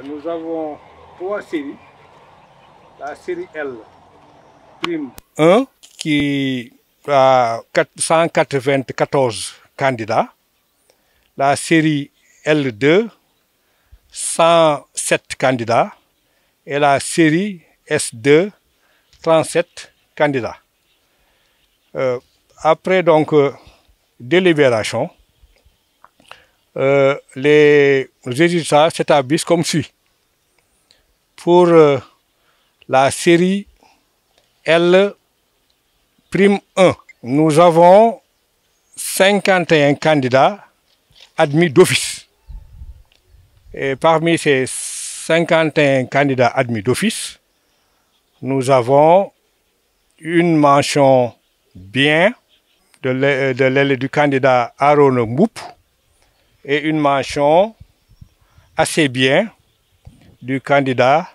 Nous avons trois séries. La série L, prime 1, qui a 194 candidats. La série L2, 107 candidats. Et la série S2, 37 candidats. Après donc délibération, les résultats s'établissent comme suit. Pour la série L'1, nous avons 51 candidats admis d'office. Et parmi ces 51 candidats admis d'office, nous avons une mention bien de l'aile du candidat Aaron Mboup et une mention assez bien du candidat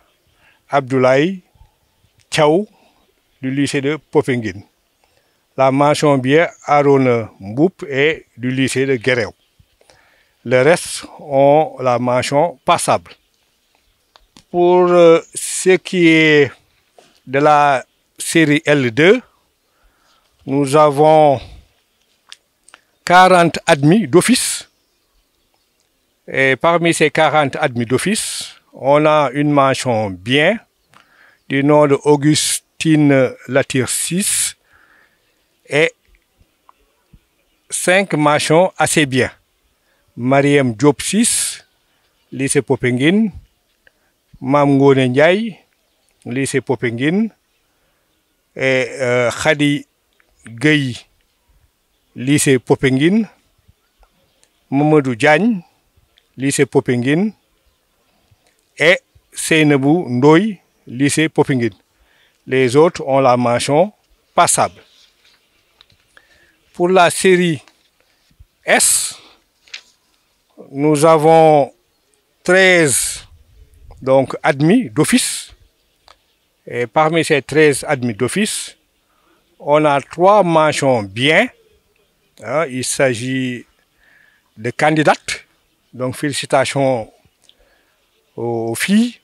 Abdoulaye Thiaw du lycée de Popenguine. La mention bien Aaron Mboup est du lycée de Guéréo. Le reste ont la mention passable. Pour ce qui est de la série L2, nous avons 40 admis d'office. Et parmi ces 40 admis d'office, on a une mention bien du nom de Augustine Latir 6 et 5 mentions assez bien. Mariam Diop 6, lycée Popenguine, Mam Ngone Ndiaye, lycée Popenguine, et Khadi Gueye, lycée Popenguine, Mamadou Diagne, lycée Popenguine, et Seynabou Ndoye, lycée Popenguine. Les autres ont la mention passable. Pour la série S, nous avons 13 donc, admis d'office. Et parmi ces 13 admis d'office, on a 3 mentions bien. Il s'agit de candidates. Donc félicitations aux filles.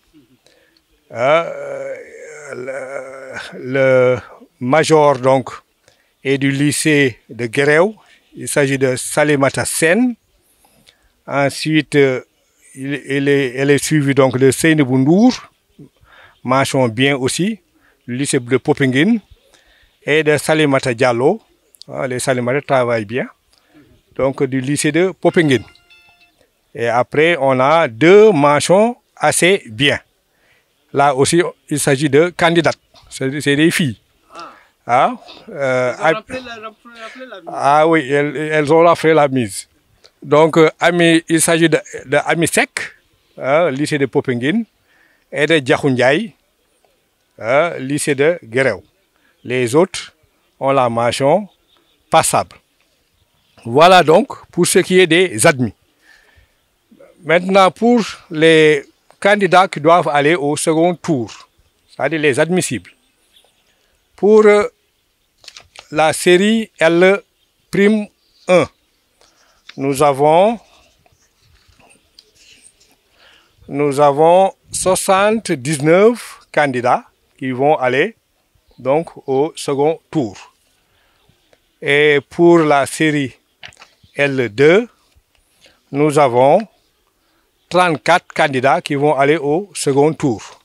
Le major donc est du lycée de Guéréo. Il s'agit de Salimata Sen. Ensuite, elle est suivie donc de Seynabou Ndour, mention bien aussi, du lycée de Popenguine, et de Salimata Diallo. Les Salimata travaillent bien, donc du lycée de Popenguine. Et après, on a 2 mentions assez bien. Là aussi, il s'agit de candidates, c'est des filles. Oui, elles ont fait la mise. Donc, il s'agit de Ami Sek, lycée de Popenguine, et de Diakhou Ndiaye, lycée de Guéréo. Les autres ont la mention passable. Voilà donc pour ce qui est des admis. Maintenant, pour les candidats qui doivent aller au second tour, c'est-à-dire les admissibles. Pour la série L'1, nous avons 79 candidats qui vont aller donc au second tour. Et pour la série L2, nous avons 34 candidats qui vont aller au second tour.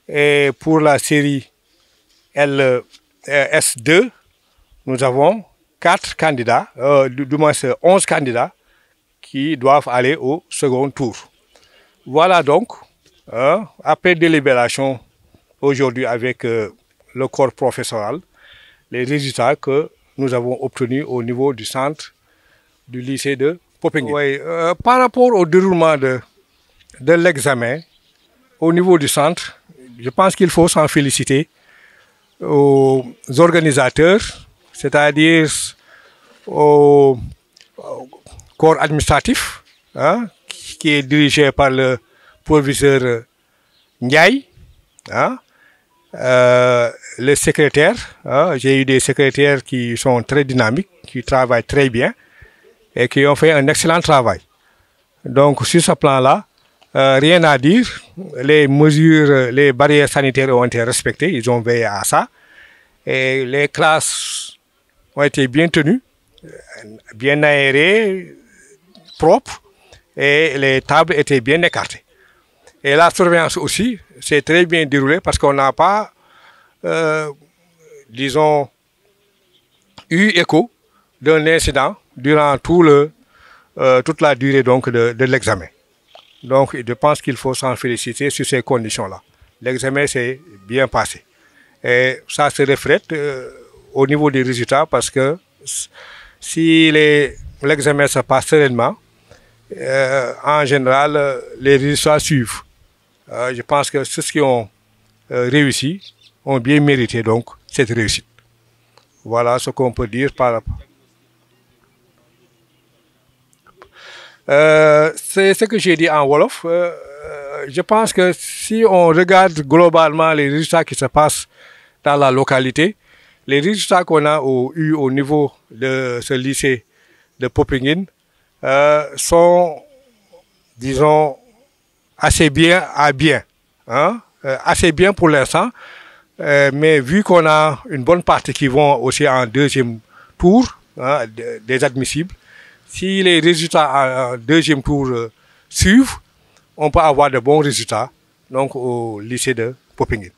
Et pour la série S2, nous avons 4 candidats, du moins 11 candidats qui doivent aller au second tour. Voilà donc, après délibération aujourd'hui avec le corps professoral, les résultats que nous avons obtenus au niveau du centre du lycée de Popenguine. Oui, par rapport au déroulement de l'examen au niveau du centre, je pense qu'il faut s'en féliciter aux organisateurs, c'est-à-dire au corps administratif, qui est dirigé par le proviseur Ndiaye, les secrétaires. J'ai eu des secrétaires qui sont très dynamiques, qui travaillent très bien et qui ont fait un excellent travail. Donc sur ce plan-là, Rien à dire. Les mesures, les barrières sanitaires ont été respectées. Ils ont veillé à ça. Et les classes ont été bien tenues, bien aérées, propres. Et les tables étaient bien écartées. Et la surveillance aussi s'est très bien déroulée parce qu'on n'a pas, disons, eu écho d'un incident durant toute la durée donc, de l'examen. Donc, je pense qu'il faut s'en féliciter sur ces conditions-là. L'examen s'est bien passé. Et ça se reflète au niveau des résultats parce que si l'examen se passe sereinement, en général, les résultats suivent. Je pense que ceux qui ont réussi ont bien mérité donc cette réussite. Voilà ce qu'on peut dire par rapport. C'est ce que j'ai dit en Wolof. Je pense que si on regarde globalement les résultats qui se passent dans la localité, les résultats qu'on a eu au niveau de ce lycée de Popenguine sont, disons, assez bien à bien. Hein? Assez bien pour l'instant. Mais vu qu'on a une bonne partie qui vont aussi en deuxième tour, hein, des admissibles, si les résultats en deuxième tour suivent, on peut avoir de bons résultats donc, au lycée de Popenguine.